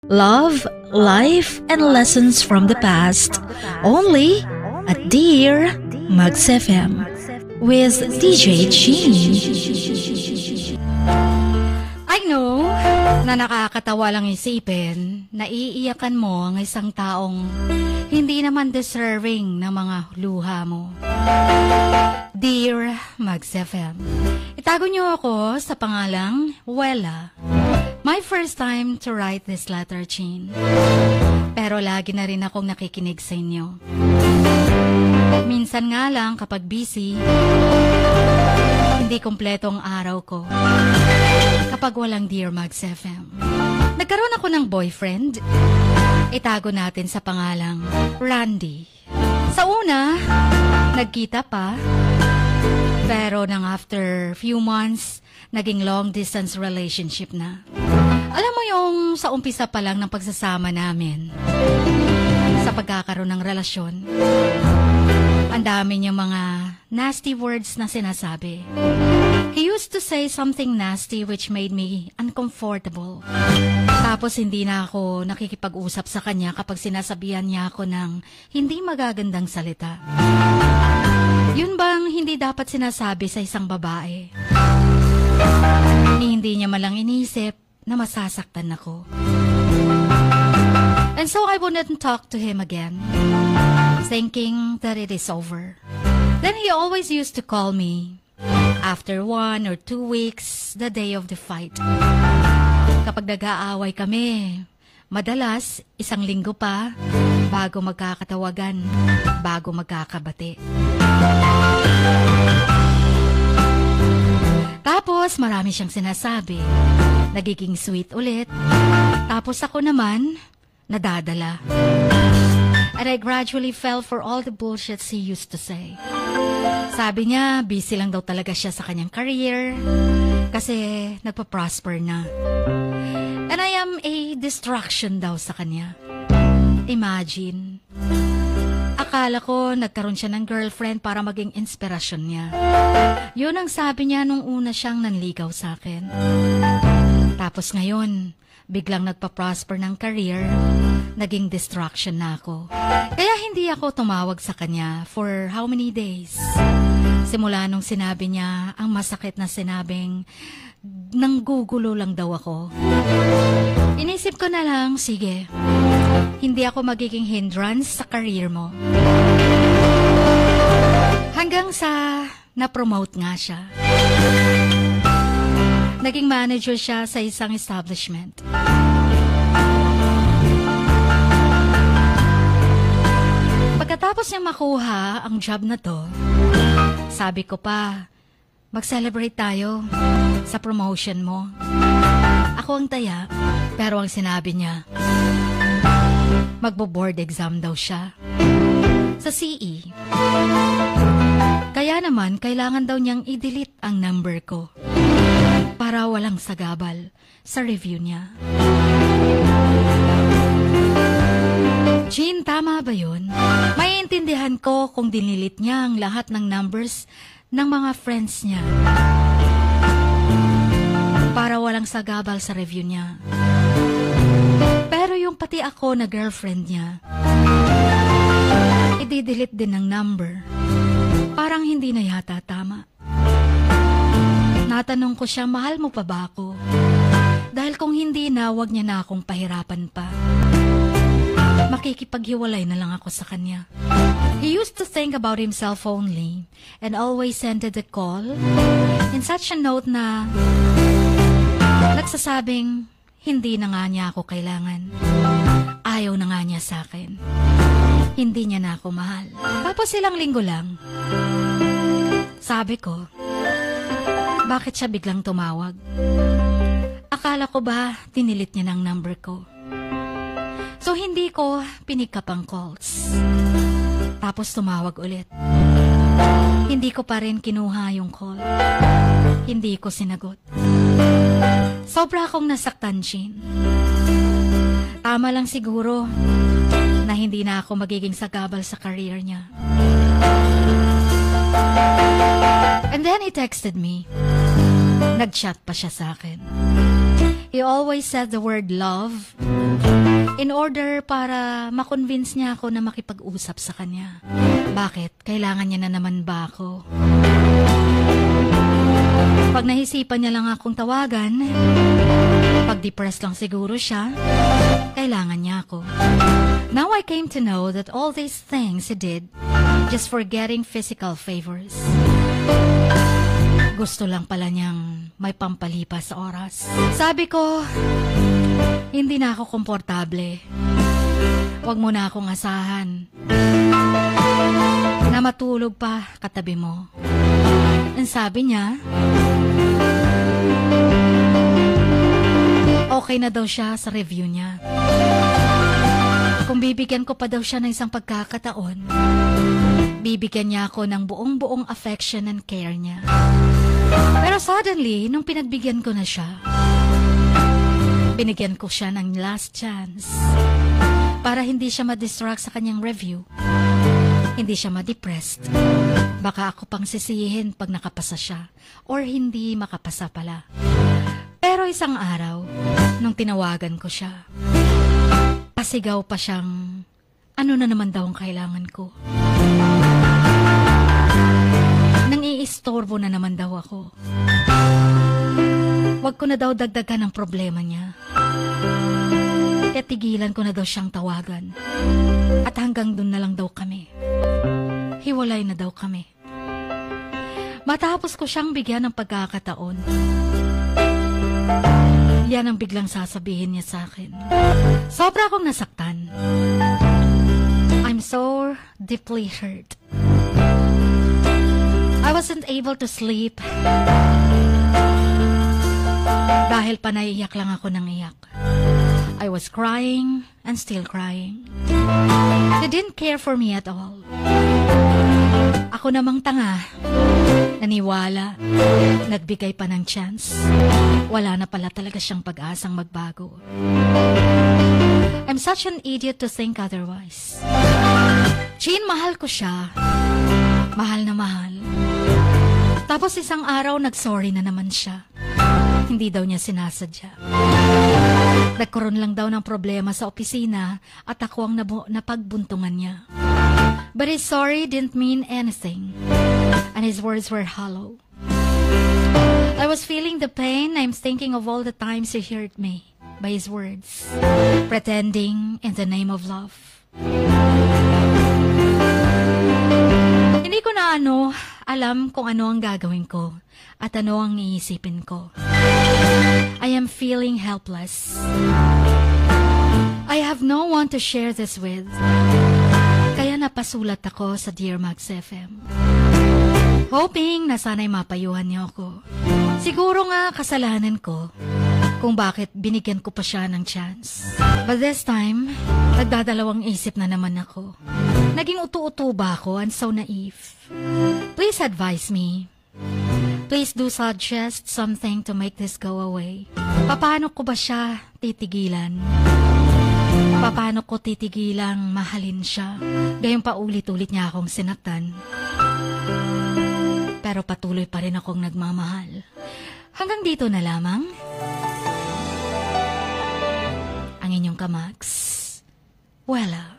Love, life, and lessons from the past. Only at Dear Mags FM with DJ Jean. I know na nakakatawa lang isipin na iiyakan mo ang isang taong hindi naman deserving ng mga luha mo. Dear Mags FM, itago niyo ako sa pangalang Wella. My first time to write this letter, Chin. Pero lagi na rin akong nakikinig sa inyo. Minsan nga lang kapag busy, hindi kompleto ang araw ko. Kapag walang Dear Mags FM. Nagkaroon ako ng boyfriend. Itago natin sa pangalang Randy. Sa una, nagkita pa. Pero nang after few months, naging long distance relationship na. Alam mo yung sa umpisa pa lang ng pagsasama namin, sa pagkakaroon ng relasyon, ang dami niyang mga nasty words na sinasabi. He used to say something nasty which made me uncomfortable. Tapos hindi na ako nakikipag-usap sa kanya kapag sinasabihan niya ako ng hindi magagandang salita. Yun bang hindi dapat sinasabi sa isang babae? Hindi niya malang inisip na masasaktan ako. And so I wouldn't talk to him again, thinking that it is over. Then he always used to call me after 1 or 2 weeks, the day of the fight. Kapag nag-aaway kami, madalas 1 linggo pa bago magkakatawagan, bago magkakabati. Tapos marami siyang sinasabi, nagiging sweet ulit. Tapos ako naman, nadadala. And I gradually fell for all the bullshits he used to say. Sabi niya, busy lang daw talaga siya sa kanyang career kasi nagpa-prosper na. And I am a distraction daw sa kanya. Imagine. Akala ko nagkaroon siya ng girlfriend para maging inspirasyon niya. Yun ang sabi niya nung una siyang nanligaw sa akin. Tapos ngayon, biglang nagpa-prosper ng career, naging distraction na ako. Kaya hindi ako tumawag sa kanya for how many days? Simula nung sinabi niya ang masakit na sinabing nanggugulo lang daw ako. Inisip ko na lang, sige, hindi ako magiging hindrance sa career mo. Hanggang sa na-promote nga siya. Naging manager siya sa isang establishment. Pagkatapos niya makuha ang job na to, sabi ko pa, mag-celebrate tayo sa promotion mo. Ako ang taya, pero ang sinabi niya, magbo-board exam daw siya sa CE. Kaya naman, kailangan daw niyang i-delete ang number ko para walang sagabal sa review niya. Jean, tama ba yun? Maiintindihan ko kung dinilit niya ang lahat ng numbers ng mga friends niya para walang sagabal sa review niya. Pero yung pati ako na girlfriend niya, i-delete din ang number. Parang hindi na yata tama. Natanong ko siya, mahal mo pa ba ako? Dahil kung hindi na, wag niya na akong pahirapan pa. Makikipaghiwalay na lang ako sa kanya. He used to think about himself only and always ended the call in such a note na nagsasabing hindi na nga niya ako kailangan. Ayaw na nga niya sa akin. Hindi niya na ako mahal. Tapos 1 linggo lang, sabi ko, bakit siya biglang tumawag? Akala ko ba tinilit niya ng number ko? So hindi ko pick up ang calls. Tapos tumawag ulit. Hindi ko pa rin kinuha yung call. Hindi ko sinagot. Sobra akong nasaktan, Shin. Tama lang siguro na hindi na ako magiging sagabal sa career niya. And then he texted me. Nag-chat pa siya sa akin. He always said the word love in order para makonvince niya ako na makipag-usap sa kanya. Bakit? Kailangan niya na naman ba ako? Pag nahisipan niya lang akong tawagan, pag depressed lang siguro siya, kailangan niya ako. Now I came to know that all these things he did just for getting physical favors. Gusto lang pala niyang may pampalipas sa oras. Sabi ko, hindi na ako komportable. Huwag mo na akong asahan na matulog pa katabi mo. Ang sabi niya, okay na daw siya sa review niya. Kung bibigyan ko pa daw siya ng isang pagkakataon, bibigyan niya ako ng buong-buong affection and care niya. Pero suddenly, nung pinagbigyan ko na siya, binigyan ko siya ng last chance para hindi siya ma-distract sa kanyang review. Hindi siya ma-depressed. Baka ako pang sisihin pag nakapasa siya or hindi makapasa pala. Pero isang araw, nung tinawagan ko siya, pasigaw pa siyang, ano na naman daw ang kailangan ko. Nang-iistorbo na naman daw ako. Huwag ko na daw dagdagan ang problema niya. Kaya tigilan ko na daw siyang tawagan. At hanggang dun na lang daw kami. Hiwalay na daw kami. Matapos ko siyang bigyan ng pagkakataon, yan ang biglang sasabihin niya sa akin. Sobra akong nasaktan. I'm so deeply hurt. I wasn't able to sleep dahil panaiyak lang ako ng iyak. I was crying and still crying. He didn't care for me at all. Ako namang tanga, naniwala, nagbigay pa ng chance. Wala na pala talaga siyang pag-asang magbago. I'm such an idiot to think otherwise. Chin, mahal ko siya. Mahal na mahal. Tapos isang araw, nag-sorry na naman siya. Hindi daw niya sinasadya. Nagkaroon lang daw ng problema sa opisina at ako ang napagbuntungan niya. But his sorry didn't mean anything, and his words were hollow. I was feeling the pain. I'm thinking of all the times he hurt me by his words, pretending in the name of love. Hindi ko na alam kung ano ang gagawin ko at ano ang iisipin ko. I am feeling helpless. I have no one to share this with. Kaya napasulat ako sa Dear Max FM. Hoping na sana'y mapayuhan niyo ako. Siguro nga kasalanan ko kung bakit binigyan ko pa siya ng chance. But this time, nagdadalawang isip na naman ako. Naging utu-utu ba ako and so naive? Please advise me. Please do suggest something to make this go away. Paano ko ba siya titigilan? Paano ko titigilang mahalin siya? Gayong paulit-ulit niya akong sinaktan. Pero patuloy pa rin akong nagmamahal. Hanggang dito na lamang. Ang inyong kamax, Wella.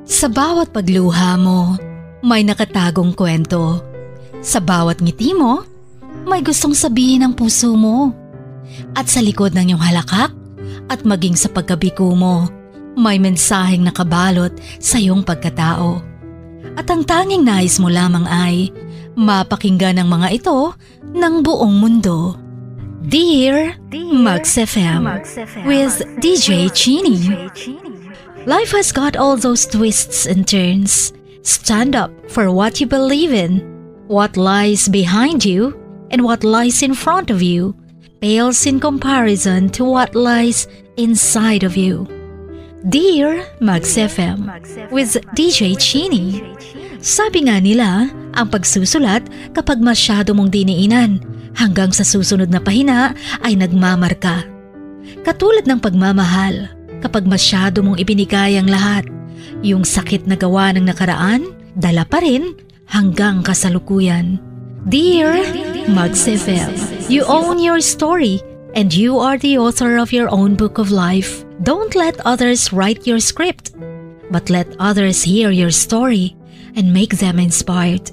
Sa bawat pagluha mo, may nakatagong kwento. Sa bawat ngiti mo, may gustong sabihin ang puso mo. At sa likod ng iyong halakak at maging sa pagkabigo mo, may mensaheng nakabalot sa iyong pagkatao. At ang tanging nais mo lamang ay mapakinggan ang mga ito ng buong mundo. Dear Max FM with DJ Chini. Life has got all those twists and turns. Stand up for what you believe in. What lies behind you and what lies in front of you pales in comparison to what lies inside of you. Dear Max FM with DJ Chini. Sabi nga nila, ang pagsusulat kapag masyado mong diniinan hanggang sa susunod na pahina ay nagmamarka. Katulad ng pagmamahal, kapag masyado mong ibinigay ang lahat, yung sakit na gawa ng nakaraan, dala pa rin hanggang kasalukuyan. Dear Mags FM, you own your story and you are the author of your own book of life. Don't let others write your script, but let others hear your story and make them inspired.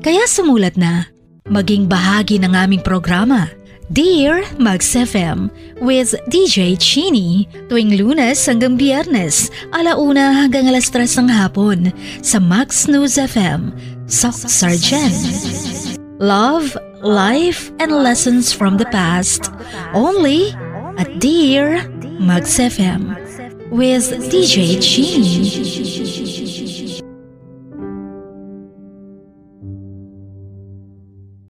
Kaya sumulat na, maging bahagi ng aming programa, Dear Mags FM with DJ Chini, tuwing Lunes hanggang Biyernes, 1:00 hanggang 3:00 ng hapon sa Max News FM, Sock Sargent. Love, life, and lessons from the past, only at Dear Mags FM with DJ Chini.